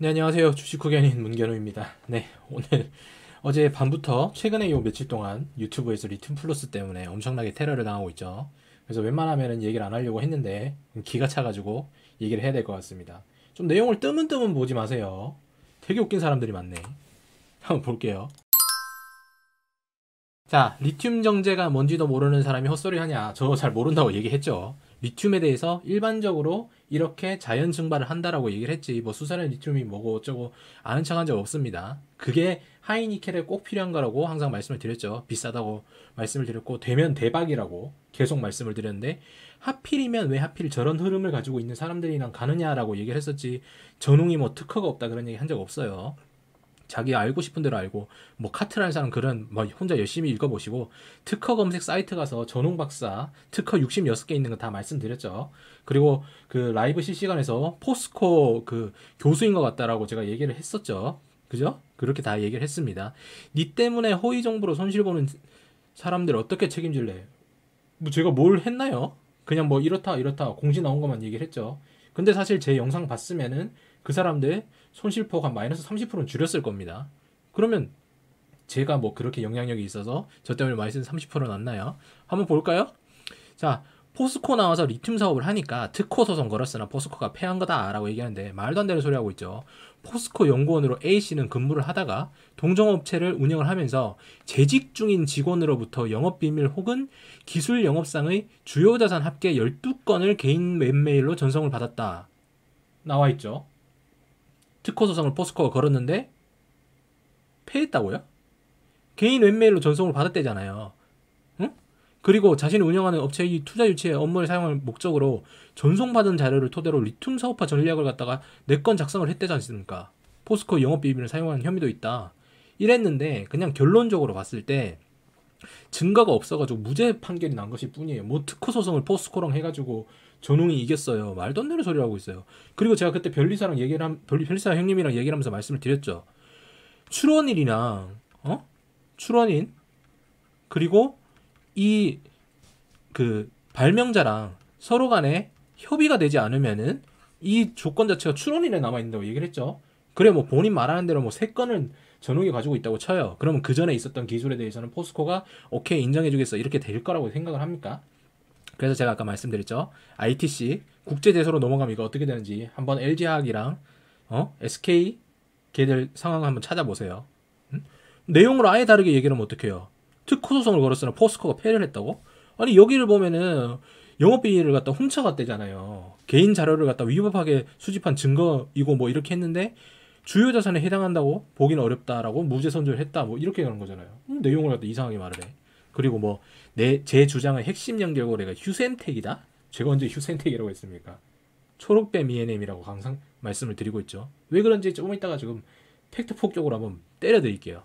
네, 안녕하세요. 주식후견인 문견우입니다. 네, 오늘 어제 밤부터 최근에 요 며칠 동안 유튜브에서 리튬 플러스 때문에 엄청나게 테러를 당하고 있죠. 그래서 웬만하면은 얘기를 안 하려고 했는데 기가 차가지고 얘기를 해야 될 것 같습니다. 좀 내용을 뜨문뜨문 보지 마세요. 되게 웃긴 사람들이 많네. 한번 볼게요. 자, 리튬 정제가 뭔지도 모르는 사람이 헛소리 하냐. 저 잘 모른다고 얘기했죠. 리튬에 대해서 일반적으로 이렇게 자연 증발을 한다라고 얘기를 했지. 뭐 수산의 리튬이 뭐고 어쩌고 아는 척한 적 없습니다. 그게 하이니켈에 꼭 필요한 거라고 항상 말씀을 드렸죠. 비싸다고 말씀을 드렸고 되면 대박이라고 계속 말씀을 드렸는데 하필이면 왜 하필 저런 흐름을 가지고 있는 사람들이랑 가느냐라고 얘기를 했었지. 전웅이 뭐 특허가 없다 그런 얘기 한 적 없어요. 자기 알고 싶은 대로 알고 뭐 카트라는 사람 글은 뭐 혼자 열심히 읽어보시고 특허 검색 사이트 가서 전웅 박사 특허 66개 있는 거 다 말씀드렸죠. 그리고 그 라이브 실시간에서 포스코 그 교수인 것 같다라고 제가 얘기를 했었죠. 그죠? 그렇게 다 얘기를 했습니다. 니 때문에 허위 정보로 손실 보는 사람들 어떻게 책임질래? 뭐 제가 뭘 했나요? 그냥 뭐 이렇다 이렇다 공지 나온 것만 얘기를 했죠. 근데 사실 제 영상 봤으면은 그 사람들 손실폭 한 마이너스 30%는 줄였을 겁니다. 그러면 제가 뭐 그렇게 영향력이 있어서 저 때문에 마이너스 30% 났나요? 한번 볼까요? 자, 포스코 나와서 리튬 사업을 하니까 특허 소송 걸었으나 포스코가 패한 거다라고 얘기하는데 말도 안 되는 소리 하고 있죠. 포스코 연구원으로 A씨는 근무를 하다가 동종업체를 운영을 하면서 재직 중인 직원으로부터 영업비밀 혹은 기술 영업상의 주요 자산 합계 12건을 개인 웹메일로 전송을 받았다. 나와 있죠. 특허 소송을 포스코가 걸었는데 패했다고요? 개인 웹메일로 전송을 받았대잖아요. 응? 그리고 자신이 운영하는 업체의 투자 유치에 업무를 사용할 목적으로 전송받은 자료를 토대로 리튬 사업화 전략을 갖다가 4건 작성을 했대지 않습니까? 포스코 영업 비밀을 사용한 혐의도 있다. 이랬는데 그냥 결론적으로 봤을 때 증거가 없어가지고 무죄 판결이 난 것일 뿐이에요. 뭐 특허 소송을 포스코랑 해가지고 전웅이 이겼어요. 말도 안 되는 소리 하고 있어요. 그리고 제가 그때 별리사 형님이랑 얘기를 하면서 말씀을 드렸죠. 출원일이랑 출원인 그리고 이 그 발명자랑 서로 간에 협의가 되지 않으면은 이 조건 자체가 출원일에 남아 있는다고 얘기를 했죠. 그래 뭐 본인 말하는 대로 뭐 세 건은 전용이 가지고 있다고 쳐요. 그러면 그 전에 있었던 기술에 대해서는 포스코가 오케이 인정해주겠어 이렇게 될 거라고 생각을 합니까? 그래서 제가 아까 말씀드렸죠. ITC 국제 제소로 넘어가면 이거 어떻게 되는지 한번 LG화학이랑 SK 걔들 상황 한번 찾아보세요. 내용을 아예 다르게 얘기를 하면 어떡해요? 특허 소송을 걸었으나 포스코가 패를 했다고? 아니 여기를 보면은 영업비리를 갖다 훔쳐갔대잖아요. 개인 자료를 갖다 위법하게 수집한 증거이고 뭐 이렇게 했는데 주요 자산에 해당한다고 보기는 어렵다라고 무죄 선고를 했다 뭐 이렇게 가는 거잖아요. 내용을 갖다 이상하게 말을 해. 그리고 뭐 제 주장의 핵심 연결고리가 휴센텍이다? 제가 언제 휴센텍이라고 했습니까? 초록뱀 ENM이라고 항상 말씀을 드리고 있죠. 왜 그런지 조금 이따가 지금 팩트 폭격으로 한번 때려드릴게요.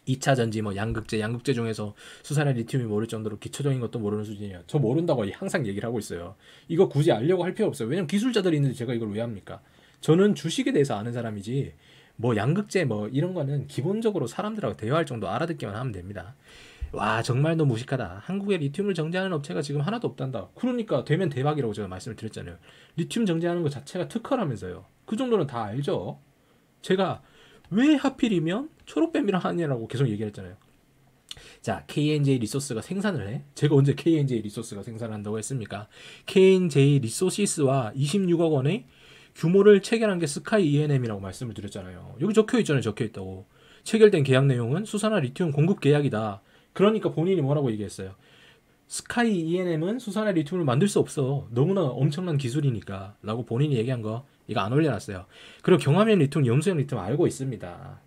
2차 전지 뭐 양극재 중에서 수산의 리튬이 모를 정도로 기초적인 것도 모르는 수준이야. 저 모른다고 항상 얘기를 하고 있어요. 이거 굳이 알려고 할 필요 없어요. 왜냐면 기술자들이 있는데 제가 이걸 왜 합니까? 저는 주식에 대해서 아는 사람이지 뭐 양극재 뭐 이런 거는 기본적으로 사람들하고 대화할 정도 알아듣기만 하면 됩니다. 와 정말 너무 무식하다. 한국에 리튬을 정제하는 업체가 지금 하나도 없단다. 그러니까 되면 대박이라고 제가 말씀을 드렸잖아요. 리튬 정제하는 것 자체가 특허라면서요. 그 정도는 다 알죠. 제가 왜 하필이면 초록뱀이랑 하느냐고 계속 얘기를 했잖아요. 자, K&J 리소스가 생산을 해? 제가 언제 K&J 리소스가 생산한다고 했습니까? K&J 리소시스와 26억 원의 규모를 체결한 게 스카이 ENM이라고 말씀을 드렸잖아요. 여기 적혀 있잖아요. 적혀 있다고. 체결된 계약 내용은 수산화 리튬 공급 계약이다. 그러니까 본인이 뭐라고 얘기했어요? 스카이 ENM은 수산화 리튬을 만들 수 없어. 너무나 엄청난 기술이니까. 라고 본인이 얘기한 거 이거 안 올려놨어요. 그리고 경화면 리튬, 염수형 리튬 알고 있습니다.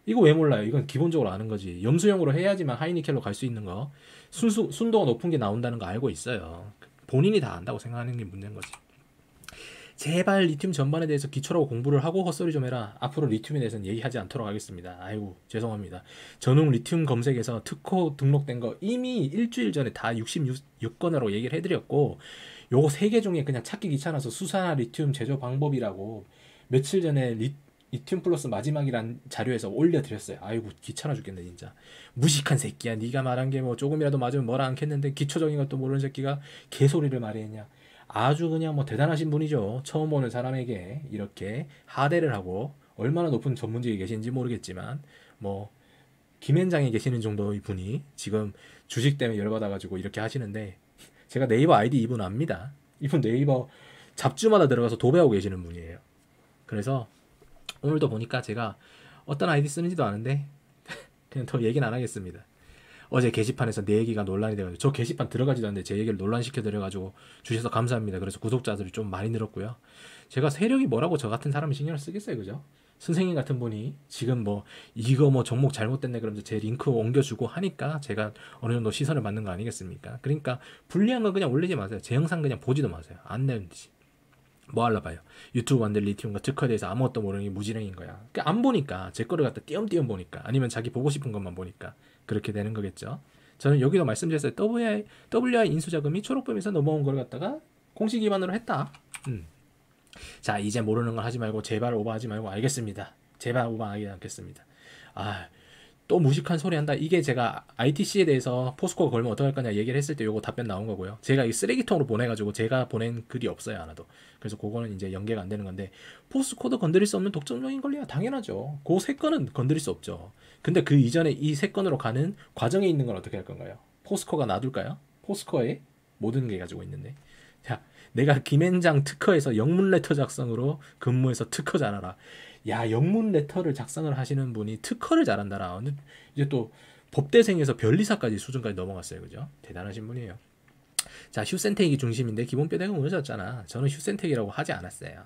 이거 왜 몰라요? 이건 기본적으로 아는 거지. 염수형으로 해야지만 하이니켈로 갈 수 있는 거. 순도가 높은 게 나온다는 거 알고 있어요. 본인이 다 안다고 생각하는 게 문제인 거지. 제발 리튬 전반에 대해서 기초라고 공부를 하고 헛소리 좀 해라. 앞으로 리튬에 대해서는 얘기하지 않도록 하겠습니다. 아이고 죄송합니다. 전용 리튬 검색에서 특허 등록된 거 이미 일주일 전에 다 66건으로 얘기를 해드렸고 요거 3개 중에 그냥 찾기 귀찮아서 수산화 리튬 제조 방법이라고 며칠 전에 리튬 플러스 마지막이란 자료에서 올려드렸어요. 아이고 귀찮아 죽겠네 진짜. 무식한 새끼야. 네가 말한 게 뭐 조금이라도 맞으면 뭐라 않겠는데 기초적인 것도 모르는 새끼가 개소리를 말했냐. 아주 그냥 뭐 대단하신 분이죠. 처음 보는 사람에게 이렇게 하대를 하고 얼마나 높은 전문직에 계신지 모르겠지만 뭐 김앤장에 계시는 정도의 분이 지금 주식 때문에 열받아가지고 이렇게 하시는데 제가 네이버 아이디 이분 압니다. 이분 네이버 잡주마다 들어가서 도배하고 계시는 분이에요. 그래서 오늘도 보니까 제가 어떤 아이디 쓰는지도 아는데 그냥 더 얘기는 안 하겠습니다. 어제 게시판에서 내 얘기가 논란이 돼가지고 저 게시판 들어가지도 않는데 제 얘기를 논란시켜드려가지고 주셔서 감사합니다. 그래서 구독자들이 좀 많이 늘었고요. 제가 세력이 뭐라고 저 같은 사람이 신경을 쓰겠어요, 그죠? 선생님 같은 분이 지금 뭐 이거 뭐 종목 잘못됐네 그러면서 제 링크 옮겨주고 하니까 제가 어느 정도 시선을 받는 거 아니겠습니까? 그러니까 불리한 거 그냥 올리지 마세요. 제 영상 그냥 보지도 마세요. 안 되는지. 뭐 할라 봐요. 유튜브 만들 리튬과 특허에 대해서 아무것도 모르는 게 무지랭인 거야. 그러니까 안 보니까 제 거를 갖다 띄엄띄엄 보니까 아니면 자기 보고 싶은 것만 보니까 그렇게 되는 거겠죠. 저는 여기도 말씀드렸어요. WI 인수자금이 초록뱀에서 넘어온 걸 갖다가 공식 기반으로 했다. 자, 이제 모르는 걸 하지 말고 제발 오버하지 말고 알겠습니다. 제발 오버하지 않겠습니다. 아, 또 무식한 소리 한다. 이게 제가 ITC에 대해서 포스코가 걸면 어떡할 거냐 얘기를 했을 때 요거 답변 나온 거고요. 제가 이 쓰레기통으로 보내가지고 제가 보낸 글이 없어요, 하나도. 그래서 그거는 이제 연계가 안 되는 건데 포스코도 건드릴 수 없는 독점적인 권리야. 당연하죠. 그 세 건은 건드릴 수 없죠. 근데 그 이전에 이 세 건으로 가는 과정에 있는 건 어떻게 할 건가요? 포스코가 놔둘까요? 포스코에 모든 게 가지고 있는데. 자, 내가 김앤장 특허에서 영문 레터 작성으로 근무해서 특허 잘하라. 야, 영문 레터를 작성을 하시는 분이 특허를 잘한다라. 이제 또 법대생에서 변리사까지 수준까지 넘어갔어요. 그죠? 대단하신 분이에요. 자, 휴센텍이 중심인데 기본 뼈대가 무너졌잖아. 저는 휴센텍이라고 하지 않았어요.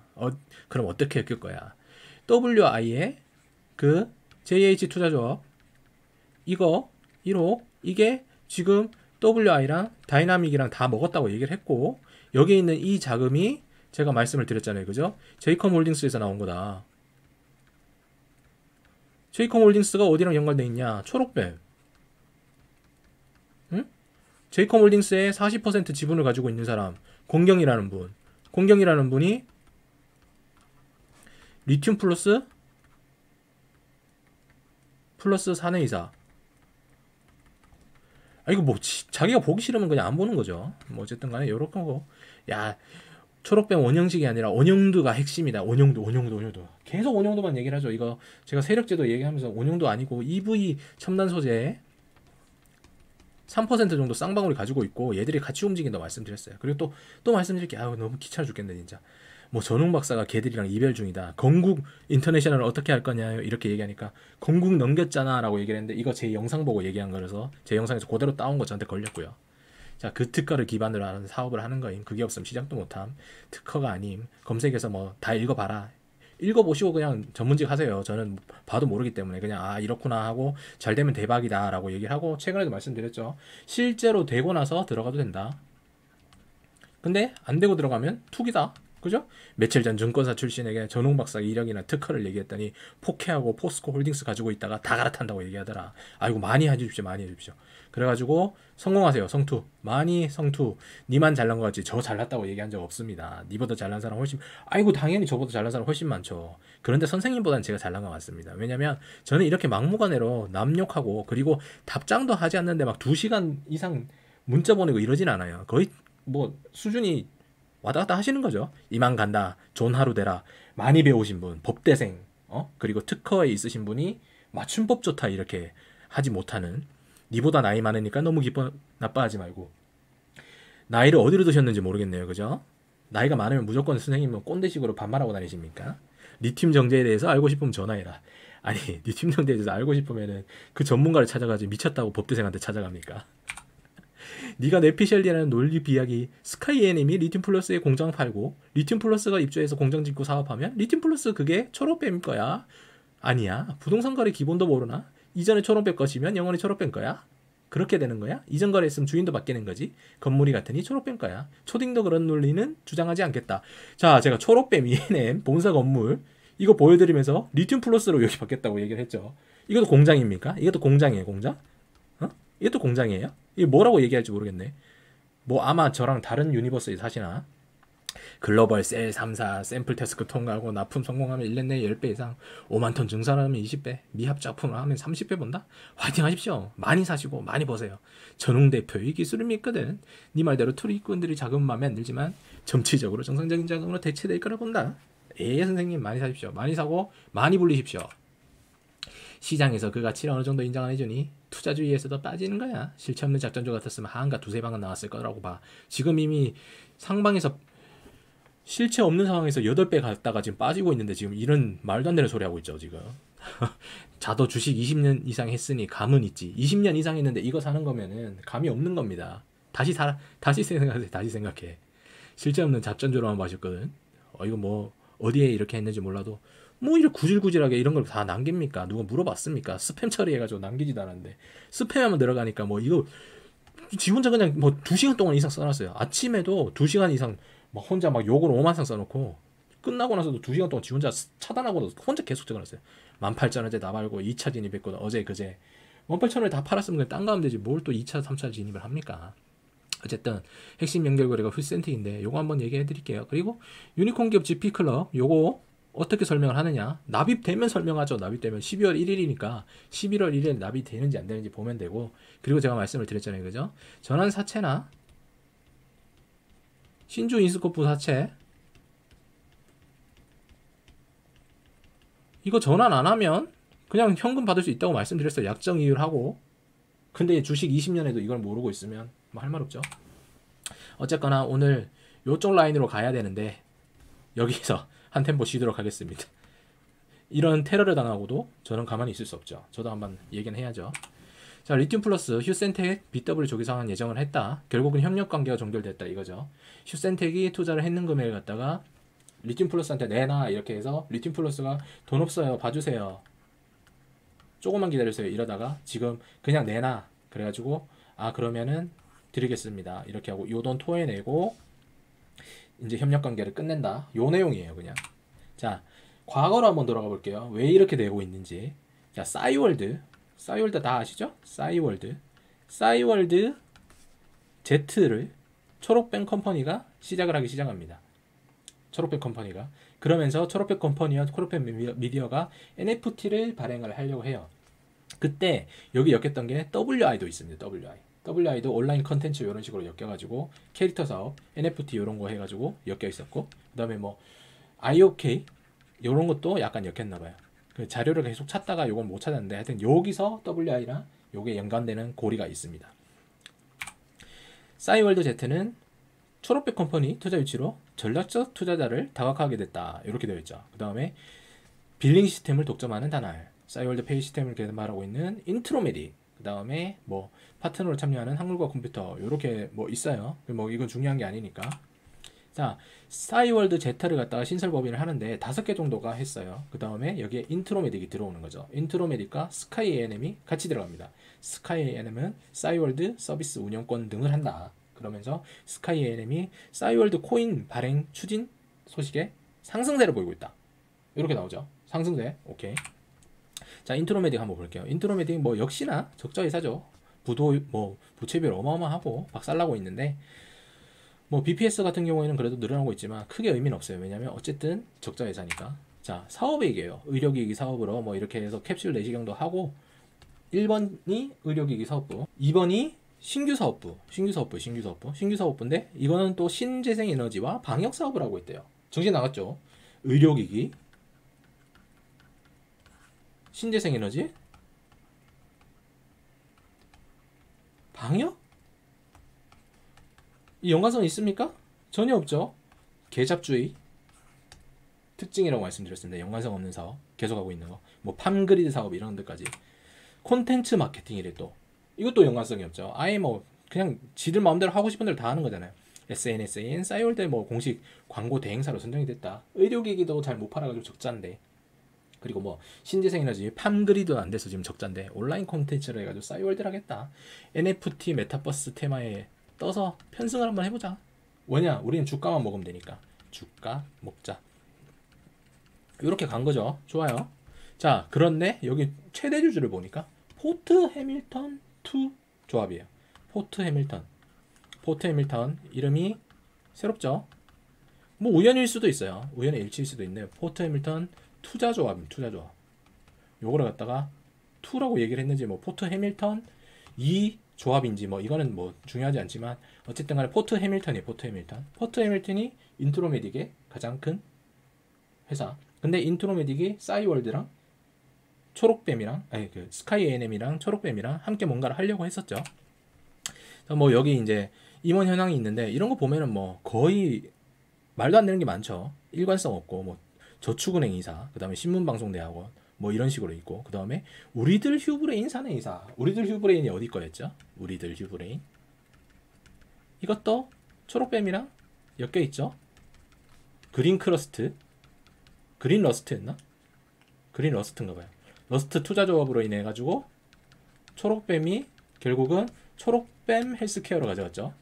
그럼 어떻게 엮일 거야? WI의 그 JH 투자조합 이거 1호 이게 지금 WI랑 다이나믹이랑 다 먹었다고 얘기를 했고 여기에 있는 이 자금이 제가 말씀을 드렸잖아요. 그죠? 제이컴 홀딩스에서 나온 거다. 제이컴 홀딩스가 어디랑 연관돼 있냐? 초록뱀. 응? 제이컴 홀딩스의 40% 지분을 가지고 있는 사람. 공경이라는 분. 공경이라는 분이 리튬 플러스 사내이사. 아, 이거 뭐 자기가 보기 싫으면 그냥 안 보는 거죠. 뭐 어쨌든 간에 요렇게 거. 야, 초록뱀 원형식이 아니라 원형도가 핵심이다. 원형도. 계속 원형도만 얘기를 하죠. 이거 제가 세력제도 얘기하면서 원형도 아니고 EV 첨단 소재 3% 정도 쌍방울이 가지고 있고 얘들이 같이 움직인다고 말씀드렸어요. 그리고 또 말씀드릴게요. 아유, 너무 귀찮아 죽겠네 진짜. 뭐 전웅 박사가 걔들이랑 이별 중이다. 건국 인터내셔널을 어떻게 할 거냐 이렇게 얘기하니까 건국 넘겼잖아 라고 얘기를 했는데 이거 제 영상 보고 얘기한 거라서 제 영상에서 그대로 따온 거 저한테 걸렸고요. 자, 그 특허를 기반으로 하는 사업을 하는 거임. 그게 없으면 시작도 못함. 특허가 아님. 검색해서 뭐 다 읽어봐라. 읽어보시고 그냥 전문직 하세요. 저는 봐도 모르기 때문에 그냥 아 이렇구나 하고 잘 되면 대박이다 라고 얘기를 하고 최근에도 말씀드렸죠. 실제로 되고 나서 들어가도 된다. 근데 안 되고 들어가면 투기다. 그죠? 며칠 전 증권사 출신에게 전웅 박사 이력이나 특허를 얘기했더니 포케하고 포스코 홀딩스 가지고 있다가 다 갈아탄다고 얘기하더라. 아이고 많이 해주십시오. 많이 해주십시오. 그래가지고 성공하세요. 성투. 많이 성투. 니만 잘난 거 같지 저 잘났다고 얘기한 적 없습니다. 니보다 잘난 사람 훨씬 아이고 당연히 저보다 잘난 사람 훨씬 많죠. 그런데 선생님보다는 제가 잘난 것 같습니다. 왜냐면 저는 이렇게 막무가내로 남 욕하고 그리고 답장도 하지 않는데 막 2시간 이상 문자 보내고 이러진 않아요. 거의 뭐 수준이 왔다 갔다 하시는 거죠. 이만 간다. 존 하루 되라. 많이 배우신 분, 법대생, 그리고 특허에 있으신 분이 맞춤법 좋다 이렇게 하지 못하는 니보다 나이 많으니까 너무 나빠하지 말고 나이를 어디로 드셨는지 모르겠네요. 그죠? 나이가 많으면 무조건 선생님은 꼰대식으로 반말하고 다니십니까? 리튬 정제에 대해서 알고 싶으면 전화해라. 아니 리튬 정제에 대해서 알고 싶으면은 그 전문가를 찾아가지 미쳤다고 법대생한테 찾아갑니까? 네가 네피셜리라는 논리 비약이 스카이에님이 리튬 플러스에 공장 팔고 리튬 플러스가 입주해서 공장 짓고 사업하면 리튬 플러스 그게 초록뱀일 거야. 아니야. 부동산 거래 기본도 모르나? 이전에 초록뱀 것이면 영원히 초록뱀 거야. 그렇게 되는 거야. 이전 거래했으면 주인도 바뀌는 거지. 건물이 같으니 초록뱀 거야. 초딩도 그런 논리는 주장하지 않겠다. 자, 제가 초록뱀 ENM 본사 건물 이거 보여드리면서 리튬 플러스로 여기 바뀌었다고 얘기를 했죠. 이것도 공장입니까? 이것도 공장이에요. 공장? 이것도 공장이에요? 이게 뭐라고 얘기할지 모르겠네. 뭐 아마 저랑 다른 유니버스에 사시나? 글로벌 셀 3사 샘플 태스크 통과하고 납품 성공하면 1년 내에 10배 이상, 5만 톤 증산하면 20배, 미합 작품을 하면 30배 본다? 화이팅 하십시오. 많이 사시고 많이 버세요. 전웅 대표의 기술을 믿거든. 네 말대로 투리꾼들이 자금 마음에 안 들지만 정치적으로 정상적인 자금으로 대체될 거라 본다. 예 선생님 많이 사십시오. 많이 사고 많이 불리십시오. 시장에서 그 가치를 어느 정도 인정 안 해주니 투자주의에서도 빠지는 거야. 실체 없는 작전주 같았으면 한가 두세 방은 나왔을 거라고 봐. 지금 이미 상방에서 실체 없는 상황에서 8배 갔다가 지금 빠지고 있는데 지금 이런 말도 안 되는 소리 하고 있죠 지금. 자도 주식 20년 이상 했으니 감은 있지. 20년 이상 했는데 이거 사는 거면은 감이 없는 겁니다. 다시 생각해. 다시 생각해. 실체 없는 작전주로만 마셨거든. 이거 뭐 어디에 이렇게 했는지 몰라도 뭐 이렇게 구질구질하게 이런 걸 다 남깁니까? 누가 물어봤습니까? 스팸 처리해가지고 남기지도 않았는데 스팸하면 들어가니까 뭐 이거 지 혼자 그냥 뭐 2시간 동안 이상 써놨어요. 아침에도 2시간 이상 막 혼자 막 욕을 오만상 써놓고 끝나고 나서도 2시간 동안 지 혼자 차단하고 혼자 계속 적어놨어요. 18,000원대 나 말고 2차 진입했거든. 어제 그제 18,000원에 다 팔았으면 그냥 딴 거 하면 되지 뭘 또 2차 3차 진입을 합니까? 어쨌든 핵심 연결거래가 풀센틱인데 요거 한번 얘기해 드릴게요. 그리고 유니콘 기업 GP클럽 요거 어떻게 설명을 하느냐, 납입되면 설명하죠. 납입되면 12월 1일이니까 11월 1일에 납입되는지 안 되는지 보면 되고, 그리고 제가 말씀을 드렸잖아요. 그죠? 전환 사채나 신주 인스코프 사채 이거 전환 안 하면 그냥 현금 받을 수 있다고 말씀드렸어요. 약정 이율하고. 근데 주식 20년에도 이걸 모르고 있으면 뭐 할 말 없죠. 어쨌거나 오늘 요쪽 라인으로 가야 되는데 여기서 한 템포 쉬도록 하겠습니다. 이런 테러를 당하고도 저는 가만히 있을 수 없죠. 저도 한번 얘기는 해야죠. 자, 리튬 플러스 휴센텍 BW 조기 상환 예정을 했다. 결국은 협력 관계가 종결됐다 이거죠. 휴센텍이 투자를 했는 금액을 갖다가 리튬 플러스한테 내놔 이렇게 해서 리튬 플러스가 돈 없어요 봐주세요 조금만 기다려주세요 이러다가 지금 그냥 내놔 그래가지고 그러면은 드리겠습니다 이렇게 하고 요 돈 토해내고 이제 협력 관계를 끝낸다. 요 내용이에요 그냥. 자, 과거로 한번 돌아가 볼게요. 왜 이렇게 되고 있는지. 자, 싸이월드 다 아시죠? 싸이월드 Z를 초록뱀 컴퍼니가 시작을 하기 시작합니다. 초록뱀 컴퍼니가. 그러면서 초록뱀 컴퍼니와 초록뱀 미디어가 NFT를 발행을 하려고 해요. 그때 여기 엮였던 게 WI도 있습니다. WI도 온라인 컨텐츠 이런 식으로 엮여가지고 캐릭터 사업, NFT 이런 거 해가지고 엮여 있었고, 그 다음에 뭐 IOK 이런 것도 약간 엮였나봐요. 그 자료를 계속 찾다가 요건 못 찾았는데 하여튼 여기서 WI랑 요게 연관되는 고리가 있습니다. 싸이월드 Z는 초록빛 컴퍼니 투자 유치로 전략적 투자자를 다각화하게 됐다. 이렇게 되어 있죠. 그 다음에 빌링 시스템을 독점하는 단알, 싸이월드 페이 시스템을 개발하고 있는 인트로메딕, 그 다음에 뭐 파트너로 참여하는 한글과 컴퓨터 이렇게 뭐 있어요. 뭐 이건 중요한 게 아니니까. 자, 싸이월드 Z를 갖다가 신설법인을 하는데 5개 정도가 했어요. 그 다음에 여기에 인트로메딕이 들어오는 거죠. 인트로메딕과 스카이 A&M이 같이 들어갑니다. 스카이 A&M은 싸이월드 서비스 운영권 등을 한다. 그러면서 스카이 A&M이 싸이월드 코인 발행 추진 소식에 상승세를 보이고 있다. 이렇게 나오죠. 상승세. 오케이. 자, 인트로메딕 한번 볼게요. 인트로메딕 뭐 역시나 적자 회사죠. 부채비율 어마어마하고 박살나고 있는데 뭐 BPS 같은 경우에는 그래도 늘어나고 있지만 크게 의미는 없어요. 왜냐면 어쨌든 적자 회사니까. 자, 사업이익이에요. 의료기기 사업으로 뭐 이렇게 해서 캡슐 내시경도 하고 1번이 의료기기 사업부, 2번이 신규 사업부인데 이거는 또 신재생에너지와 방역사업을 하고 있대요. 정신 나갔죠? 의료기기, 신재생에너지, 방역? 이 연관성 있습니까? 전혀 없죠. 개잡주의 특징이라고 말씀드렸습니다. 연관성 없는 사업 계속하고 있는 거, 뭐 팜그리드 사업 이런 데까지. 콘텐츠 마케팅이래 또. 이것도 연관성이 없죠. 아예 뭐 그냥 지들 마음대로 하고 싶은 대로 다 하는 거잖아요. SNSN 싸이월드 뭐 공식 광고 대행사로 선정이 됐다. 의료기기도 잘 못 팔아가지고 적자인데. 그리고 뭐 신재생에너지 팜그리드 안 돼서 지금 적자인데 온라인 콘텐츠를 해가지고 싸이월드를 하겠다. NFT 메타버스 테마에 떠서 편승을 한번 해보자. 왜냐? 우리는 주가만 먹으면 되니까. 주가 먹자. 이렇게 간 거죠. 좋아요. 자, 그런데 여기 최대 주주를 보니까 포트 해밀턴 2 조합이에요. 포트 해밀턴 이름이 새롭죠. 뭐 우연일 수도 있어요. 우연의 일치일 수도 있는데 포트 해밀턴 투자조합입니다. 투자조합. 요거를 갖다가 투라고 얘기를 했는지 뭐 포트 해밀턴 이 조합인지 뭐 이거는 뭐 중요하지 않지만 어쨌든 간에 포트 해밀턴이에요. 포트 해밀턴. 포트 해밀턴이 인트로메딕의 가장 큰 회사. 근데 인트로메딕이 싸이월드랑 초록뱀이랑 아니 그 스카이 A&M이랑 초록뱀이랑 함께 뭔가를 하려고 했었죠. 뭐 여기 이제 임원 현황이 있는데 이런 거 보면은 뭐 거의 말도 안 되는 게 많죠. 일관성 없고 뭐 저축은행 이사, 그다음에 신문방송대학원 뭐 이런 식으로 있고 그다음에 우리들 휴브레인 사내 이사. 우리들 휴브레인이 어디 거였죠? 우리들 휴브레인. 이것도 초록뱀이랑 엮여 있죠. 그린 크러스트, 그린 러스트였나? 그린 러스트인가 봐요. 러스트 투자 조합으로 인해 가지고 초록뱀이 결국은 초록뱀 헬스케어로 가져갔죠.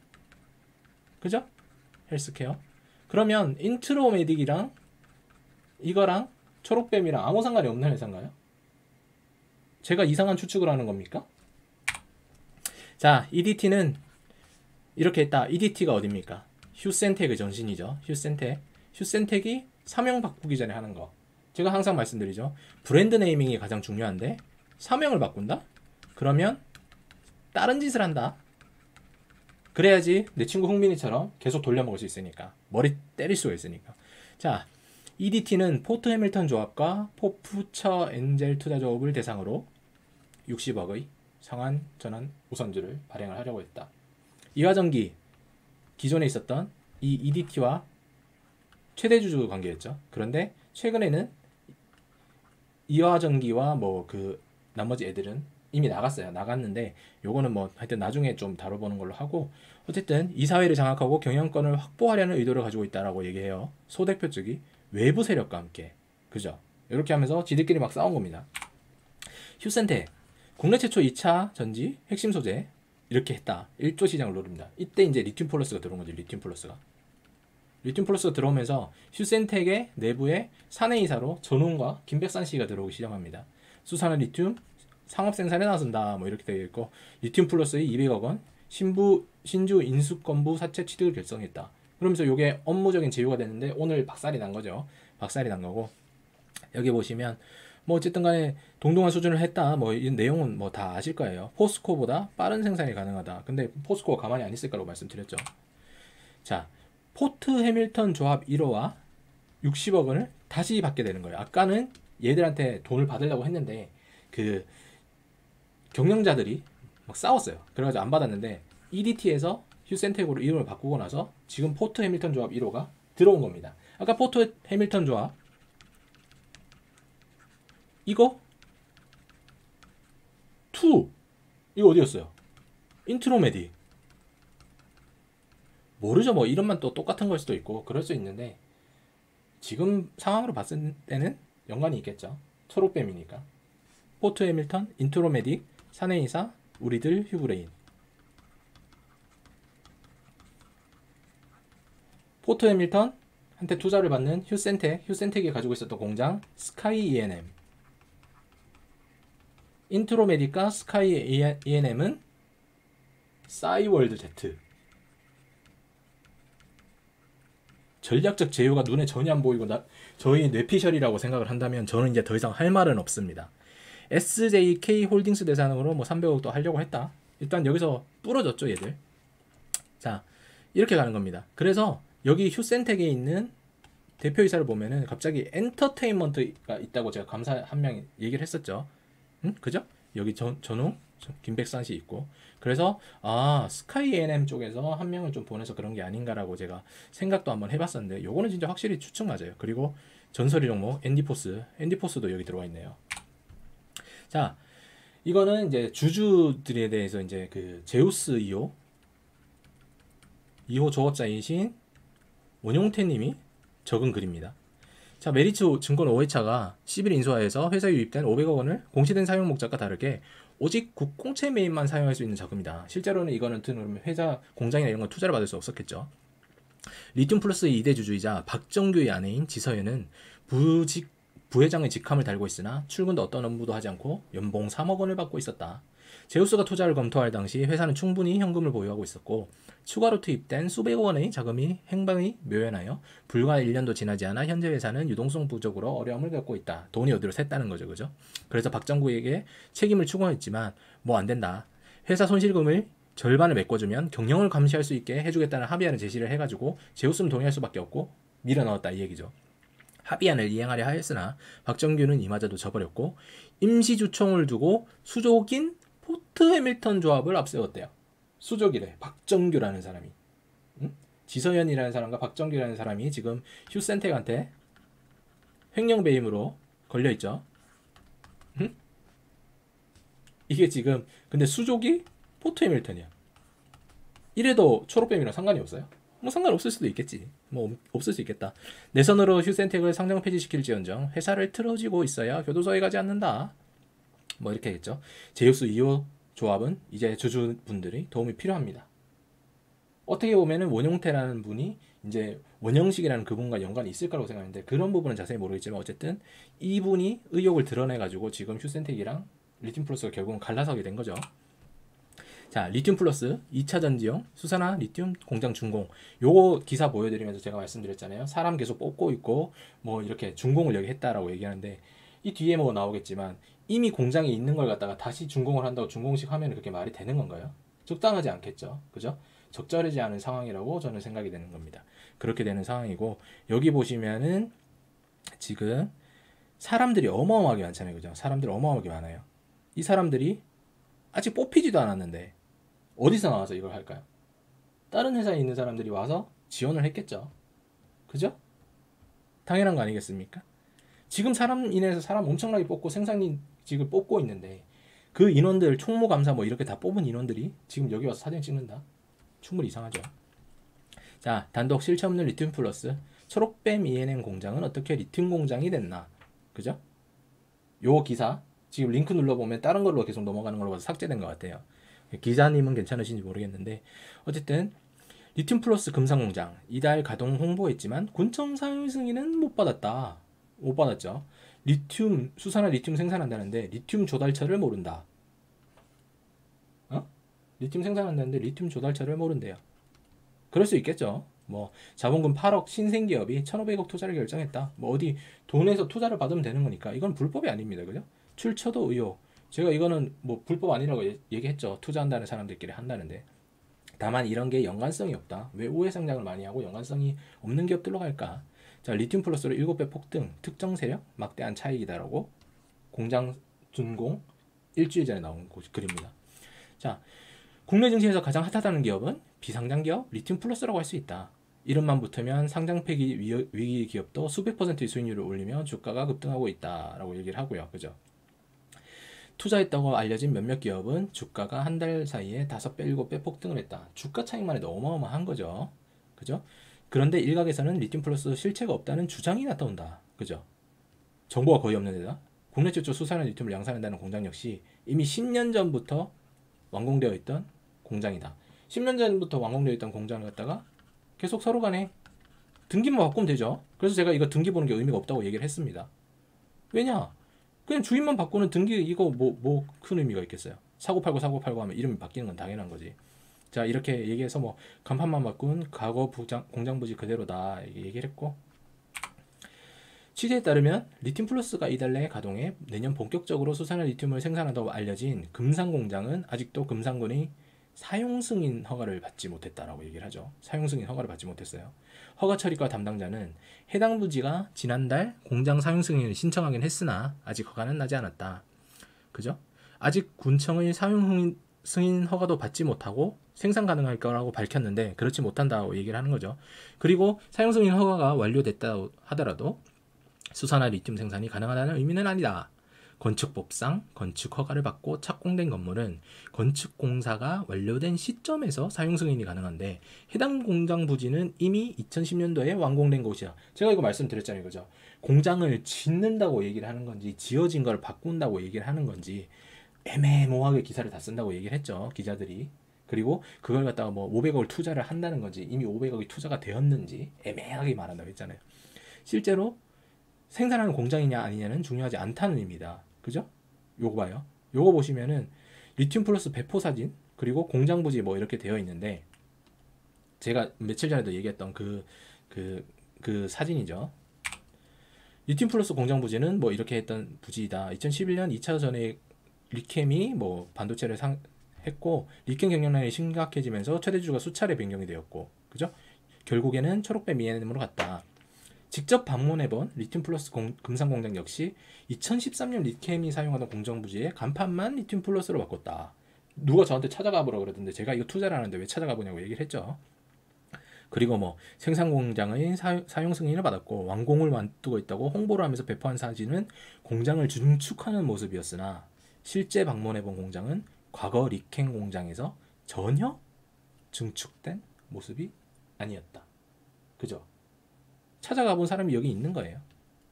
그죠? 헬스케어. 그러면 인트로메딕이랑 이거랑 초록뱀이랑 아무 상관이 없는 회사인가요? 제가 이상한 추측을 하는 겁니까? 자, EDT는 이렇게 했다. EDT가 어딥니까? 휴센텍의 전신이죠. 휴센텍. 휴센텍이 사명 바꾸기 전에 하는 거. 제가 항상 말씀드리죠. 브랜드 네이밍이 가장 중요한데 사명을 바꾼다? 그러면 다른 짓을 한다. 그래야지 내 친구 흥민이처럼 계속 돌려먹을 수 있으니까. 머리 때릴 수가 있으니까. 자, EDT는 포트 해밀턴 조합과 포프처 엔젤 투자 조합을 대상으로 60억의 상환 전환 우선주를 발행을 하려고 했다. 이화전기 기존에 있었던 이 EDT와 최대주주 관계였죠. 그런데 최근에는 이화전기와 뭐 그 나머지 애들은 이미 나갔어요. 나갔는데 요거는 뭐 하여튼 나중에 좀 다뤄보는 걸로 하고 어쨌든 이사회를 장악하고 경영권을 확보하려는 의도를 가지고 있다라고 얘기해요. 소 대표 측이 외부 세력과 함께. 그죠? 이렇게 하면서 지들끼리 막 싸운 겁니다. 휴센텍 국내 최초 2차 전지 핵심 소재 이렇게 했다. 1조 시장을 노립니다. 이때 이제 리튬 플러스가 들어온 거죠. 리튬 플러스가. 리튬 플러스가 들어오면서 휴센텍의 내부에 사내이사로 전웅과 김백산 씨가 들어오기 시작합니다. 수산화 리튬 상업 생산에 나선다. 뭐 이렇게 되어 있고 리튬 플러스의 200억 원 신주 인수권부 사채 취득을 결정했다. 그러면서 이게 업무적인 제휴가 됐는데 오늘 박살이 난 거죠. 박살이 난 거고 여기 보시면 뭐 어쨌든 간에 동등한 수준을 했다. 뭐 이 내용은 뭐 다 아실 거예요. 포스코보다 빠른 생산이 가능하다. 근데 포스코가 가만히 안 있을 거라고 말씀드렸죠. 자, 포트 해밀턴 조합 1호와 60억 원을 다시 받게 되는 거예요. 아까는 얘들한테 돈을 받으려고 했는데 그 경영자들이 막 싸웠어요. 그래가지고 안 받았는데 EDT에서 휴센텍으로 이름을 바꾸고 나서 지금 포트 해밀턴 조합 1호가 들어온 겁니다. 아까 포트 해밀턴 조합 이거 2 이거 어디였어요? 인트로메딕 모르죠. 뭐 이름만 또 똑같은 걸 수도 있고 그럴 수 있는데 지금 상황으로 봤을 때는 연관이 있겠죠. 초록뱀이니까. 포트 해밀턴, 인트로메딕, 사내이사, 우리들 휴브레인. 포트 해밀턴 한테 투자를 받는 휴센텍이 가지고 있었던 공장 스카이 E&M. 인트로메딕과 스카이 E&M은 싸이월드 Z. 전략적 제휴가 눈에 전혀 안 보이고 저희 뇌피셜이라고 생각을 한다면 저는 이제 더 이상 할 말은 없습니다. SJK 홀딩스 대상으로 뭐 300억도 하려고 했다. 일단 여기서 부러졌죠 얘들. 자 이렇게 가는 겁니다. 그래서 여기 휴센텍에 있는 대표이사를 보면은 갑자기 엔터테인먼트가 있다고 제가 감사 한 명 얘기를 했었죠. 응? 그죠? 여기 전웅 김백산 씨 있고 그래서 스카이 A&M 쪽에서 한 명을 좀 보내서 그런 게 아닌가라고 제가 생각도 한번 해봤었는데 요거는 진짜 확실히 추측 맞아요. 그리고 전설의 종목 앤디포스도 여기 들어와 있네요. 자 이거는 이제 주주들에 대해서 이제 그 제우스 2호 조업자이신 원용태님이 적은 글입니다. 자, 메리츠 증권 5회차가 10일 인수하에서 회사에 유입된 500억 원을 공시된 사용 목적과 다르게 오직 국공채 매입만 사용할 수 있는 자금이다. 실제로는 이거는 회사 공장이나 이런 건 투자를 받을 수 없었겠죠. 리튬 플러스의 2대 주주이자 박정규의 아내인 지서연은 부회장의 직함을 달고 있으나 출근도 어떤 업무도 하지 않고 연봉 3억 원을 받고 있었다. 제우스가 투자를 검토할 당시 회사는 충분히 현금을 보유하고 있었고 추가로 투입된 수백억 원의 자금이 행방이 묘연하여 불과 1년도 지나지 않아 현재 회사는 유동성 부족으로 어려움을 겪고 있다. 돈이 어디로 샜다는 거죠. 그죠? 그래서 박정구에게 책임을 추궁했지만 뭐 안 된다. 회사 손실금을 절반을 메꿔주면 경영을 감시할 수 있게 해주겠다는 합의안을 제시를 해가지고 제우스는 동의할 수밖에 없고 밀어넣었다 이 얘기죠. 합의안을 이행하려 하였으나 박정규는 이마저도 져버렸고 임시주총을 두고 수족인 포트 해밀턴 조합을 앞세웠대요. 수족이래. 박정규라는 사람이. 응? 지서연이라는 사람과 박정규라는 사람이 지금 휴센텍한테 횡령배임으로 걸려있죠. 응? 이게 지금 근데 수족이 포트 해밀턴이야. 이래도 초록뱀이랑 상관이 없어요? 뭐 상관없을 수도 있겠지. 뭐 없을 수 있겠다. 내선으로 휴센텍을 상장 폐지시킬지언정 회사를 틀어지고 있어야 교도소에 가지 않는다. 뭐 이렇게 했죠. 제우스 2호 조합은 이제 주주분들이 도움이 필요합니다. 어떻게 보면은 원용태라는 분이 이제 원영식이라는 그분과 연관이 있을 거라고 생각하는데 그런 부분은 자세히 모르겠지만 어쨌든 이분이 의욕을 드러내가지고 지금 휴센텍이랑 리튬 플러스가 결국은 갈라서게 된 거죠. 자, 리튬 플러스 2차 전지용 수산화 리튬 공장 준공. 요거 기사 보여드리면서 제가 말씀드렸잖아요. 사람 계속 뽑고 있고 뭐 이렇게 준공을 여기 했다라고 얘기하는데 이 뒤에 뭐 나오겠지만 이미 공장이 있는 걸 갖다가 다시 준공을 한다고 준공식 하면 그렇게 말이 되는 건가요? 적당하지 않겠죠. 그죠? 적절하지 않은 상황이라고 저는 생각이 되는 겁니다. 그렇게 되는 상황이고 여기 보시면은 지금 사람들이 어마어마하게 많잖아요. 그죠? 사람들이 어마어마하게 많아요. 이 사람들이 아직 뽑히지도 않았는데 어디서 나와서 이걸 할까요? 다른 회사에 있는 사람들이 와서 지원을 했겠죠. 그죠? 당연한 거 아니겠습니까? 지금 사람 인해서 사람 엄청나게 뽑고 생산직을 뽑고 있는데 그 인원들 총무감사 뭐 이렇게 다 뽑은 인원들이 지금 여기 와서 사진 찍는다? 충분히 이상하죠. 자, 단독 실체 없는 리튬 플러스 초록뱀 ENM 공장은 어떻게 리튬 공장이 됐나? 그죠? 요 기사 지금 링크 눌러보면 다른 걸로 계속 넘어가는 걸로 봐서 삭제된 것 같아요. 기자님은 괜찮으신지 모르겠는데 어쨌든 리튬 플러스 금상공장 이달 가동 홍보했지만 군청 사용 승인은 못 받았다. 못 받았죠. 리튬 수산화 리튬 생산한다는데 리튬 조달처를 모른다. 어? 리튬 생산한다는데 리튬 조달처를 모른대요. 그럴 수 있겠죠. 뭐 자본금 8억 신생기업이 1,500억 투자를 결정했다. 뭐 어디 돈에서 투자를 받으면 되는 거니까 이건 불법이 아닙니다. 그죠? 출처도 의혹. 제가 이거는 뭐 불법 아니라고 얘기했죠. 투자한다는 사람들끼리 한다는데. 다만 이런 게 연관성이 없다. 왜 우회 상장을 많이 하고 연관성이 없는 기업들로 갈까? 자, 리튬 플러스로 7배 폭등, 특정 세력, 막대한 차익이다라고 공장 준공 일주일 전에 나온 글입니다. 자, 국내 증시에서 가장 핫하다는 기업은 비상장 기업 리튬 플러스라고 할 수 있다. 이름만 붙으면 상장 폐기 위기 기업도 수백 %의 수익률을 올리며 주가가 급등하고 있다라고 얘기를 하고요. 그죠? 투자했다고 알려진 몇몇 기업은 주가가 한 달 사이에 5배, 7배 폭등을 했다. 주가 차익만 해도 어마어마한 거죠. 그죠? 그런데 일각에서는 리튬 플러스 실체가 없다는 주장이 나타온다. 그죠? 정보가 거의 없는 데다 국내 최초 수산화 리튬을 양산한다는 공장 역시 이미 10년 전부터 완공되어 있던 공장이다. 10년 전부터 완공되어 있던 공장을 갖다가 계속 서로 간에 등기만 바꾸면 되죠. 그래서 제가 이거 등기 보는 게 의미가 없다고 얘기를 했습니다. 왜냐? 그냥 주인만 바꾸는 등기 이거 뭐 큰 의미가 있겠어요. 사고 팔고 하면 이름이 바뀌는 건 당연한 거지. 자, 이렇게 얘기해서 뭐 간판만 바꾼 과거 공장 부지 그대로다 얘기를 했고 취재에 따르면 리튬 플러스가 이달 내에 가동해 내년 본격적으로 수산화 리튬을 생산한다고 알려진 금산 공장은 아직도 금산군이 사용 승인 허가를 받지 못했다라고 얘기를 하죠. 사용 승인 허가를 받지 못했어요. 허가 처리과 담당자는 해당 부지가 지난달 공장 사용 승인을 신청하긴 했으나 아직 허가는 나지 않았다. 그죠? 아직 군청의 사용 승인 허가도 받지 못하고 생산 가능할 거라고 밝혔는데 그렇지 못한다고 얘기를 하는 거죠. 그리고 사용 승인 허가가 완료됐다 하더라도 수산화 리튬 생산이 가능하다는 의미는 아니다. 건축법상 건축 허가를 받고 착공된 건물은 건축 공사가 완료된 시점에서 사용 승인이 가능한데 해당 공장 부지는 이미 2010년도에 완공된 곳이야. 제가 이거 말씀드렸잖아요. 그죠? 공장을 짓는다고 얘기를 하는 건지 지어진 걸 바꾼다고 얘기를 하는 건지 애매모호하게 기사를 다 쓴다고 얘기를 했죠. 기자들이. 그리고 그걸 갖다가 뭐 500억을 투자를 한다는 건지 이미 500억이 투자가 되었는지 애매하게 말한다고 했잖아요. 실제로 생산하는 공장이냐 아니냐는 중요하지 않다는 의미다. 그죠? 요거 봐요. 요거 보시면은 리튬 플러스 배포 사진 그리고 공장 부지 뭐 이렇게 되어 있는데 제가 며칠 전에도 얘기했던 그 사진이죠. 리튬 플러스 공장 부지는 뭐 이렇게 했던 부지이다. 2011년 2차 전에 리캠이 뭐 반도체를 했고 리캠 경쟁량이 심각해지면서 최대주주가 수차례 변경이 되었고, 그죠? 결국에는 초록배 미네즘으로 갔다. 직접 방문해본 리튬 플러스 금산 공장 역시 2013년 리캠이 사용하던 공정 부지의 간판만 리튬 플러스로 바꿨다. 누가 저한테 찾아가 보라 그러던데 제가 이거 투자를 하는데 왜 찾아가 보냐고 얘기를 했죠. 그리고 뭐 생산 공장의 사용 승인을 받았고 완공을 만두고 있다고 홍보를 하면서 배포한 사진은 공장을 증축하는 모습이었으나 실제 방문해본 공장은 과거 리켄 공장에서 전혀 증축된 모습이 아니었다. 그죠? 찾아가 본 사람이 여기 있는 거예요.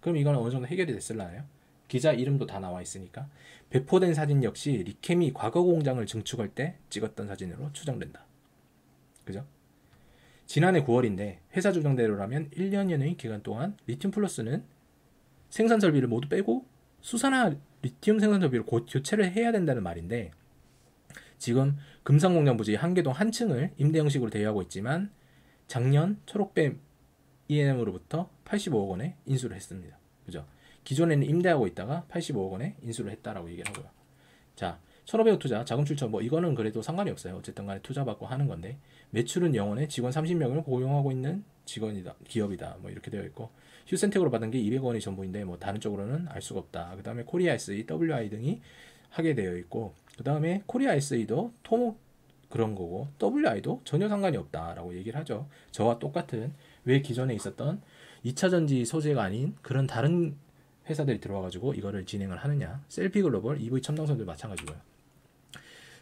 그럼 이건 어느 정도 해결이 됐을라나요? 기자 이름도 다 나와 있으니까. 배포된 사진 역시 리캠이 과거 공장을 증축할 때 찍었던 사진으로 추정된다. 그죠? 지난해 9월인데 회사 주장대로라면 1년여의 기간 동안 리튬 플러스는 생산 설비를 모두 빼고 수산화 리튬 생산 설비를 곧 교체를 해야 된다는 말인데, 지금 금산공장 부지 한계동 한 층을 임대 형식으로 대여하고 있지만 작년 초록배 EM으로부터 85억 원에 인수를 했습니다. 그죠? 기존에는 임대하고 있다가 85억 원에 인수를 했다라고 얘기를 하고요. 자, 1,500억 투자, 자금 출처 뭐 이거는 그래도 상관이 없어요. 어쨌든 간에 투자 받고 하는 건데, 매출은 영원에 직원 30명을 고용하고 있는 직원이다, 기업이다. 뭐 이렇게 되어 있고, 휴센텍으로 받은 게 200원이 전부인데 뭐 다른 쪽으로는 알 수가 없다. 그다음에 코리아 SE, WI 등이 하게 되어 있고, 그다음에 코리아 SE도 토목 그런 거고 WI도 전혀 상관이 없다라고 얘기를 하죠. 저와 똑같은 왜 기존에 있었던 2차 전지 소재가 아닌 그런 다른 회사들이 들어와가지고 이거를 진행을 하느냐. 셀피 글로벌, EV 첨단선도 마찬가지고요.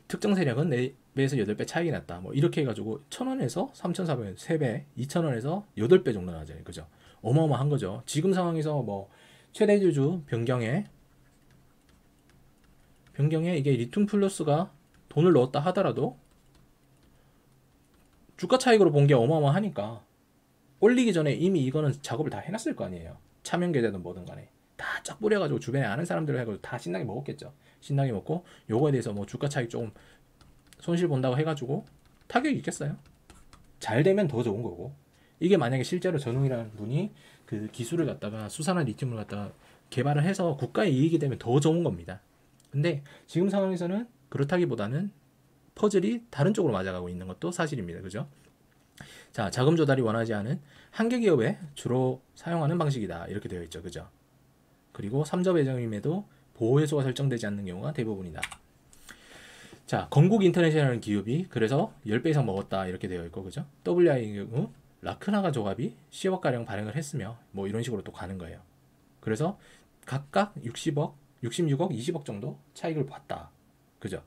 특정 세력은 4배에서 8배 차이가 났다. 뭐 이렇게 해가지고 1,000원에서 3,400원, 3배, 2,000원에서 8배 정도 나잖아요. 그죠? 어마어마한 거죠. 지금 상황에서 뭐 최대주주 변경에 이게 리튬 플러스가 돈을 넣었다 하더라도 주가 차익으로 본 게 어마어마하니까 올리기 전에 이미 이거는 작업을 다 해놨을 거 아니에요. 차명 계좌든 뭐든 간에 다 쫙 뿌려가지고 주변에 아는 사람들 해가지고 다 신나게 먹었겠죠. 신나게 먹고 요거에 대해서 뭐 주가 차익 조금 손실 본다고 해가지고 타격이 있겠어요? 잘 되면 더 좋은 거고, 이게 만약에 실제로 전웅이라는 분이 그 기술을 갖다가 수산화 리튬을 갖다가 개발을 해서 국가의 이익이 되면 더 좋은 겁니다. 근데 지금 상황에서는 그렇다기보다는 퍼즐이 다른 쪽으로 맞아가고 있는 것도 사실입니다. 그죠? 자, 자금 조달이 원하지 않은 한계 기업에 주로 사용하는 방식이다. 이렇게 되어 있죠. 그죠? 그리고 3저 배정임에도 보호해소가 설정되지 않는 경우가 대부분이다. 자, 건국 인터내셔널 기업이 그래서 10배 이상 먹었다. 이렇게 되어 있고, 그죠? WI의 경우 라크나가 조합이 10억가량 발행을 했으며 뭐 이런 식으로 또 가는 거예요. 그래서 각각 60억, 66억, 20억 정도 차익을 봤다. 그죠?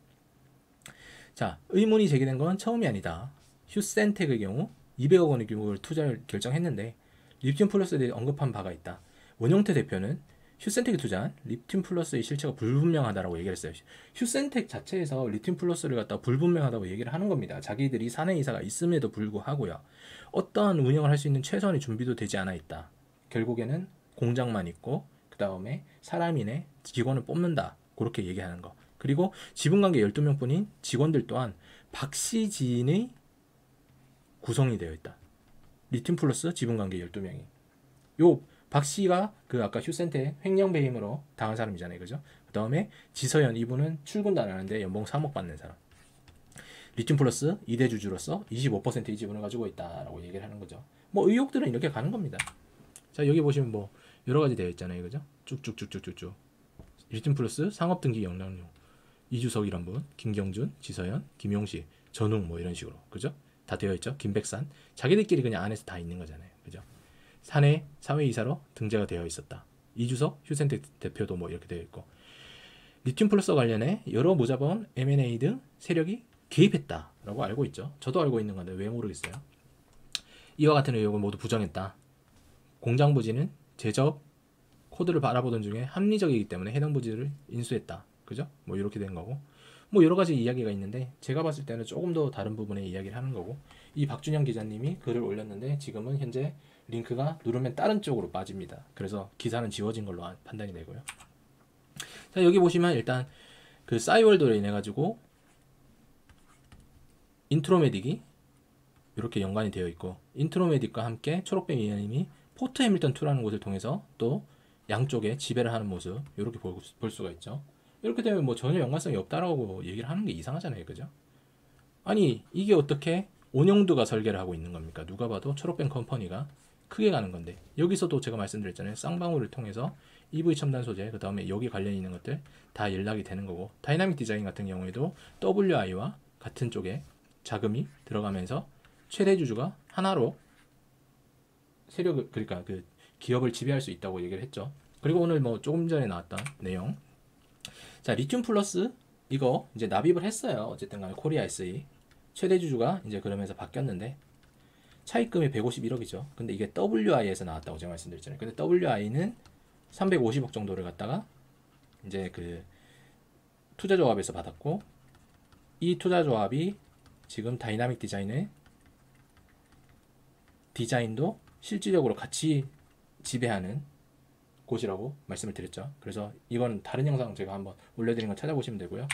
자, 의문이 제기된 건 처음이 아니다. 휴센텍의 경우 200억 원의 규모를 투자를 결정했는데 리튬 플러스에 대해 언급한 바가 있다. 원영태 대표는 휴센텍이 투자한 리튬 플러스의 실체가 불분명하다라고 얘기를 했어요. 휴센텍 자체에서 리튬 플러스를 갖다 불분명하다고 얘기를 하는 겁니다. 자기들이 사내 이사가 있음에도 불구하고요. 어떠한 운영을 할 수 있는 최소한의 준비도 되지 않아 있다. 결국에는 공장만 있고 그 다음에 사람이네 직원을 뽑는다. 그렇게 얘기하는 거. 그리고 지분관계 12명뿐인 직원들 또한 박씨 지인의 구성이 되어 있다. 리튬 플러스 지분관계 12명이. 요 박씨가 그 아까 휴센텍 횡령배임으로 당한 사람이잖아요. 그죠? 그 다음에 지서연, 이분은 출근도 안 하는데 연봉 3억 받는 사람. 리튬 플러스 2대 주주로서 25%의 지분을 가지고 있다라고 얘기를 하는 거죠. 뭐 의혹들은 이렇게 가는 겁니다. 자, 여기 보시면 뭐 여러 가지 되어 있잖아요. 그죠? 쭉쭉쭉쭉쭉쭉. 리튬 플러스 상업 등기 영향력. 이주석 이런 분, 김경준, 지서연, 김용식, 전웅 뭐 이런 식으로. 그죠? 다 되어 있죠. 김백산. 자기들끼리 그냥 안에서 다 있는 거잖아요. 그죠? 사내 사회이사로 등재가 되어 있었다. 이주석 휴센텍 대표도 뭐 이렇게 되어 있고, 리튬 플러스 관련해 여러 무자본 M&A 등 세력이 개입했다라고 알고 있죠. 저도 알고 있는 건데 왜 모르겠어요. 이와 같은 의혹을 모두 부정했다. 공장 부지는 제조업 코드를 바라보던 중에 합리적이기 때문에 해당 부지를 인수했다. 그죠? 뭐 이렇게 된 거고, 뭐 여러 가지 이야기가 있는데 제가 봤을 때는 조금 더 다른 부분의 이야기를 하는 거고, 이 박준영 기자님이 글을 올렸는데 지금은 현재 링크가 누르면 다른 쪽으로 빠집니다. 그래서 기사는 지워진 걸로 판단이 되고요. 자, 여기 보시면 일단 그 싸이월드로 인해 가지고 인트로메딕이 이렇게 연관이 되어 있고, 인트로메딕과 함께 초록뱀 위원님이 포트 해밀턴 2라는 곳을 통해서 또 양쪽에 지배를 하는 모습, 이렇게 볼 수가 있죠. 이렇게 되면 뭐 전혀 연관성이 없다라고 얘기를 하는 게 이상하잖아요, 그죠? 아니 이게 어떻게 온영두가 설계를 하고 있는 겁니까? 누가 봐도 초록뱀 컴퍼니가 크게 가는 건데, 여기서도 제가 말씀드렸잖아요. 쌍방울을 통해서 EV 첨단 소재, 그 다음에 여기 관련 있는 것들 다 연락이 되는 거고, 다이나믹 디자인 같은 경우에도 WI와 같은 쪽에 자금이 들어가면서 최대 주주가 하나로 세력을, 그러니까 그 기업을 지배할 수 있다고 얘기를 했죠. 그리고 오늘 뭐 조금 전에 나왔던 내용, 자 리튬 플러스 이거 이제 납입을 했어요. 어쨌든 간에 코리아 SE 최대 주주가 이제 그러면서 바뀌었는데, 차입금이 151억이죠. 근데 이게 WI에서 나왔다고 제가 말씀드렸잖아요. 근데 WI는 350억 정도를 갖다가 이제 그 투자조합에서 받았고, 이 투자조합이 지금 다이나믹 디자인의 디자인도 실질적으로 같이 지배하는 곳이라고 말씀을 드렸죠. 그래서 이건 다른 영상 제가 한번 올려드린 거 찾아보시면 되고요.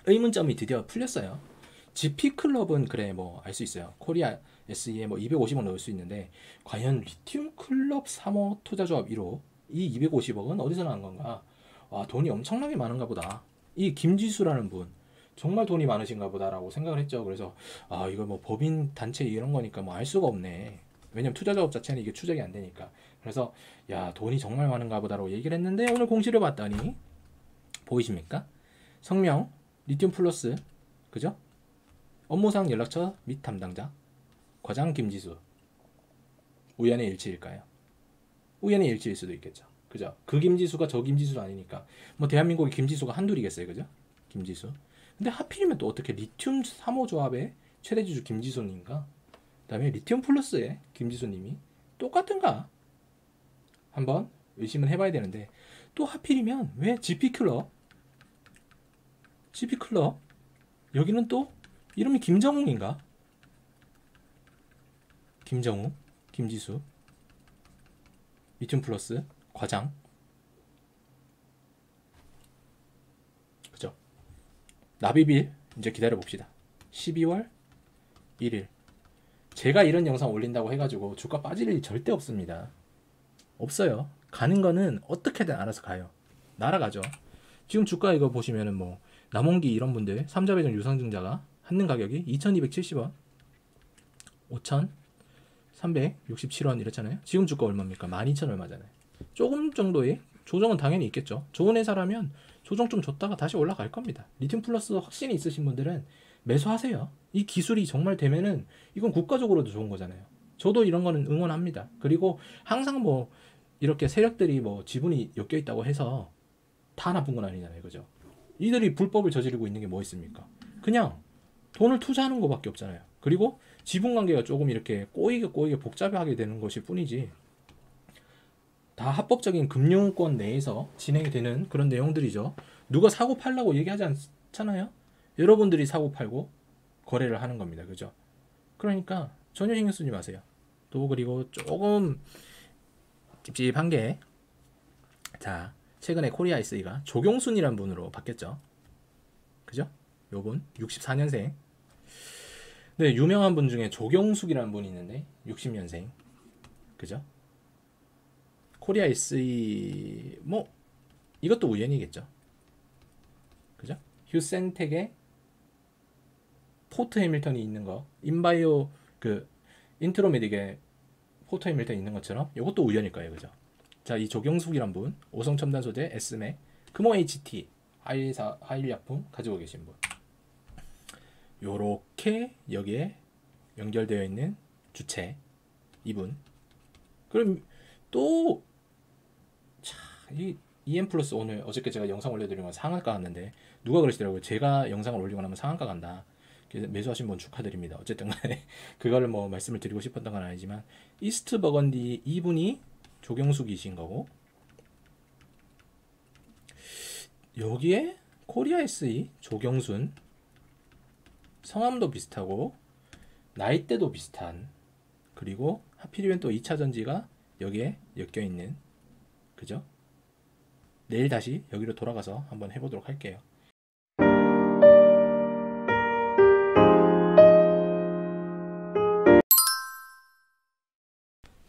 의문점이 드디어 풀렸어요. GP클럽은 그래 뭐 알 수 있어요. 코리아 SE에 뭐 250억 넣을 수 있는데, 과연 리튬 클럽 3호 투자조합 1호 이 250억은 어디서 나온 건가? 와, 돈이 엄청나게 많은가 보다. 이 김지수라는 분 정말 돈이 많으신가 보다라고 생각을 했죠. 그래서 아 이거 뭐 법인 단체 이런 거니까 뭐 알 수가 없네. 왜냐면 투자조합 자체는 이게 추적이 안 되니까. 그래서 야 돈이 정말 많은가 보다라고 얘기를 했는데, 오늘 공시를 봤더니 보이십니까? 성명 리튬 플러스, 그죠? 업무상 연락처 및 담당자 과장 김지수. 우연의 일치일까요? 우연의 일치일 수도 있겠죠. 그죠? 그 김지수가 저 김지수도 아니니까. 뭐 대한민국의 김지수가 한둘이겠어요, 그죠? 김지수. 근데 하필이면 또 어떻게 리튬 3호 조합의 최대주주 김지수님과 그다음에 리튬 플러스의 김지수님이 똑같은가? 한번 의심은 해봐야 되는데, 또 하필이면 왜 GP클럽 여기는 또 이름이 김정웅인가? 김정웅, 김지수, 리튬 플러스 과장, 그죠? 납입일 이제 기다려 봅시다. 12월 1일. 제가 이런 영상 올린다고 해가지고 주가 빠질 일이 절대 없습니다. 없어요. 가는 거는 어떻게든 알아서 가요. 날아가죠. 지금 주가 이거 보시면은 뭐 남원기 이런 분들 3자 배정 유상증자가 한는 가격이 2270원, 5367원 이렇잖아요. 지금 주가 얼마입니까? 12,000 얼마잖아요. 조금 정도의 조정은 당연히 있겠죠. 좋은 회사라면 조정 좀 줬다가 다시 올라갈 겁니다. 리튬 플러스 확신이 있으신 분들은 매수하세요. 이 기술이 정말 되면은 이건 국가적으로도 좋은 거잖아요. 저도 이런 거는 응원합니다. 그리고 항상 뭐 이렇게 세력들이 뭐 지분이 엮여 있다고 해서 다 나쁜 건 아니잖아요. 그죠? 이들이 불법을 저지르고 있는 게 뭐 있습니까? 그냥 돈을 투자하는 것밖에 없잖아요. 그리고 지분 관계가 조금 이렇게 꼬이게 복잡하게 되는 것일 뿐이지, 다 합법적인 금융권 내에서 진행이 되는 그런 내용들이죠. 누가 사고 팔라고 얘기하지 않잖아요. 여러분들이 사고 팔고 거래를 하는 겁니다. 그죠? 그러니까 전혀 신경 쓰지 마세요. 또 그리고 조금 찝찝한 게, 자 최근에 코리아 SE가 조경순이란 분으로 바뀌었죠. 그죠? 요분 64년생. 네, 유명한 분 중에 조경숙이라는 분이 있는데 60년생. 그죠? 코리아 SE 뭐 이것도 우연이겠죠. 그죠? 휴센텍에 포트 해밀턴이 있는 거, 인바이오 그 인트로메딕에 포트 해밀턴이 있는 것처럼 이것도 우연일 거예요. 그죠? 자, 이 조경숙이란 분, 오성 첨단 소재, S맥, 금호 HT, 하일약품 가지고 계신 분. 요렇게 여기에 연결되어 있는 주체 이분. 그럼 또 이 EM 플러스 오늘 어저께 제가 영상 올려드린 건 상한가 갔는데, 누가 그러시더라고요. 제가 영상을 올리고 나면 상한가 간다. 매수하신 분 축하드립니다. 어쨌든 간에 그거를 뭐 말씀을 드리고 싶었던 건 아니지만, 이스트 버건디 이분이 조경숙이신 거고, 여기에 코리아 SE 조경순, 성함도 비슷하고 나이대도 비슷한, 그리고 하필이면 또 2차 전지가 여기에 엮여 있는, 그죠? 내일 다시 여기로 돌아가서 한번 해보도록 할게요.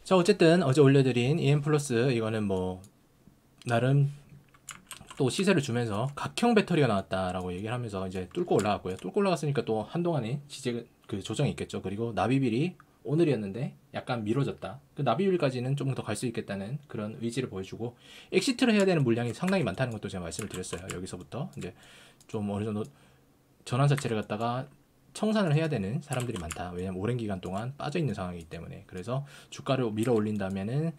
자, 어쨌든 어제 올려드린 EM 플러스 이거는 뭐 나름 또 시세를 주면서 각형 배터리가 나왔다라고 얘기를 하면서 이제 뚫고 올라갔고요. 뚫고 올라갔으니까 또 한동안의 지제 그 조정이 있겠죠. 그리고 나비빌이 오늘이었는데 약간 미뤄졌다. 그 나비빌까지는 좀 더 갈 수 있겠다는 그런 의지를 보여주고 엑시트를 해야 되는 물량이 상당히 많다는 것도 제가 말씀을 드렸어요. 여기서부터 이제 좀 어느 정도 전환사채를 갖다가 청산을 해야 되는 사람들이 많다. 왜냐면 오랜 기간 동안 빠져 있는 상황이기 때문에. 그래서 주가를 밀어 올린다면은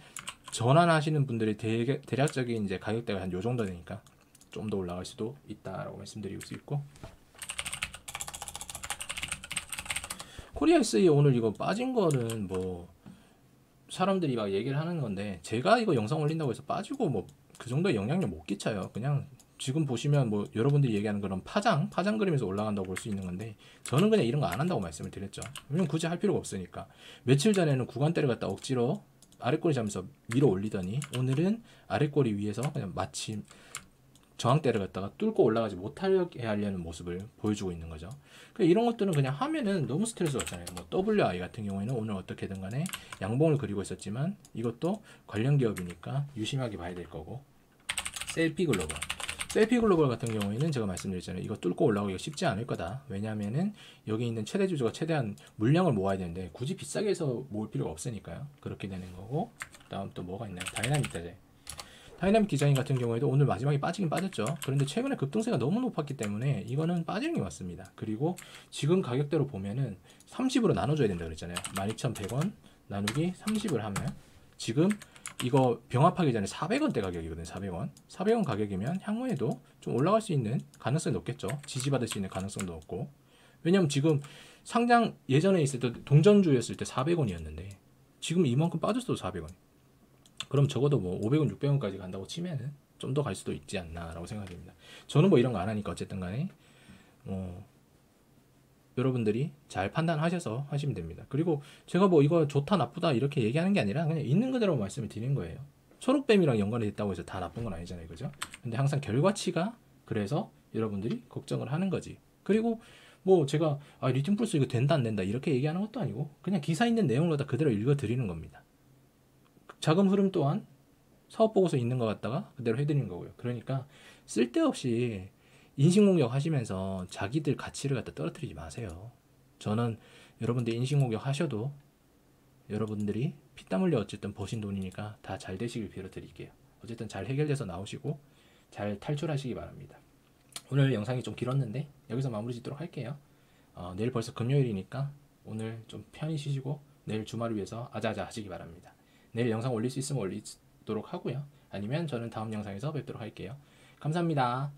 전환하시는 분들이 대략적인 이제 가격대가 한 요 정도 되니까 좀 더 올라갈 수도 있다라고 말씀드리고 수 있고, 코리아 SE 오늘 이거 빠진 거는 뭐 사람들이 막 얘기를 하는 건데, 제가 이거 영상 올린다고 해서 빠지고 뭐 그 정도의 영향력 못 끼쳐요. 그냥 지금 보시면 뭐 여러분들이 얘기하는 그런 파장 그림에서 올라간다고 볼 수 있는 건데, 저는 그냥 이런 거 안 한다고 말씀을 드렸죠. 왜냐면 굳이 할 필요가 없으니까. 며칠 전에는 구간대를 갖다 억지로 아랫꼬리 잡으면서 밀어 올리더니 오늘은 아랫꼬리 위에서 그냥 마침 저항대를 갖다가 뚫고 올라가지 못하게 하려는 모습을 보여주고 있는 거죠. 그러니까 이런 것들은 그냥 하면은 너무 스트레스가 없잖아요. 뭐 WI 같은 경우에는 오늘 어떻게든 간에 양봉을 그리고 있었지만 이것도 관련 기업이니까 유심하게 봐야 될 거고, 셀피 글로벌 같은 경우에는 제가 말씀드렸잖아요. 이거 뚫고 올라오기가 쉽지 않을 거다. 왜냐면은 여기 있는 최대 주주가 최대한 물량을 모아야 되는데 굳이 비싸게 해서 모을 필요가 없으니까요. 그렇게 되는 거고, 다음 또 뭐가 있나요? 다이나믹 디자인 같은 경우에도 오늘 마지막에 빠지긴 빠졌죠. 그런데 최근에 급등세가 너무 높았기 때문에 이거는 빠지는 게 맞습니다. 그리고 지금 가격대로 보면은 30으로 나눠줘야 된다 그랬잖아요. 12,100원 나누기 30을 하면 지금 이거 병합하기 전에 400원대 가격이거든요. 400원 가격이면 향후에도 좀 올라갈 수 있는 가능성이 높겠죠. 지지받을 수 있는 가능성도 높고, 왜냐면 지금 상장 예전에 있을 때 동전주였을 때 400원이었는데 지금 이만큼 빠졌어도 400원. 그럼 적어도 뭐 500원, 600원까지 간다고 치면은 좀 더 갈 수도 있지 않나라고 생각됩니다. 저는 뭐 이런 거 안 하니까 어쨌든 간에 여러분들이 잘 판단하셔서 하시면 됩니다. 그리고 제가 뭐 이거 좋다 나쁘다 이렇게 얘기하는 게 아니라 그냥 있는 그대로 말씀을 드리는 거예요. 초록뱀이랑 연관이 됐다고 해서 다 나쁜 건 아니잖아요. 그죠? 근데 항상 결과치가 그래서 여러분들이 걱정을 하는 거지. 그리고 뭐 제가 리튬 플러스 이거 된다 안 된다 이렇게 얘기하는 것도 아니고 그냥 기사 있는 내용을 다 그대로 읽어 드리는 겁니다. 자금 흐름 또한 사업 보고서 있는 것 같다가 그대로 해드리는 거고요. 그러니까 쓸데없이 인신공격 하시면서 자기들 가치를 갖다 떨어뜨리지 마세요. 저는 여러분들 인신공격 하셔도 여러분들이 피땀 흘려 어쨌든 버신 돈이니까 다 잘 되시길 빌어드릴게요. 어쨌든 잘 해결돼서 나오시고 잘 탈출하시기 바랍니다. 오늘 영상이 좀 길었는데 여기서 마무리 짓도록 할게요. 내일 벌써 금요일이니까 오늘 좀 편히 쉬시고 내일 주말을 위해서 아자아자 하시기 바랍니다. 내일 영상 올릴 수 있으면 올리도록 하고요. 아니면 저는 다음 영상에서 뵙도록 할게요. 감사합니다.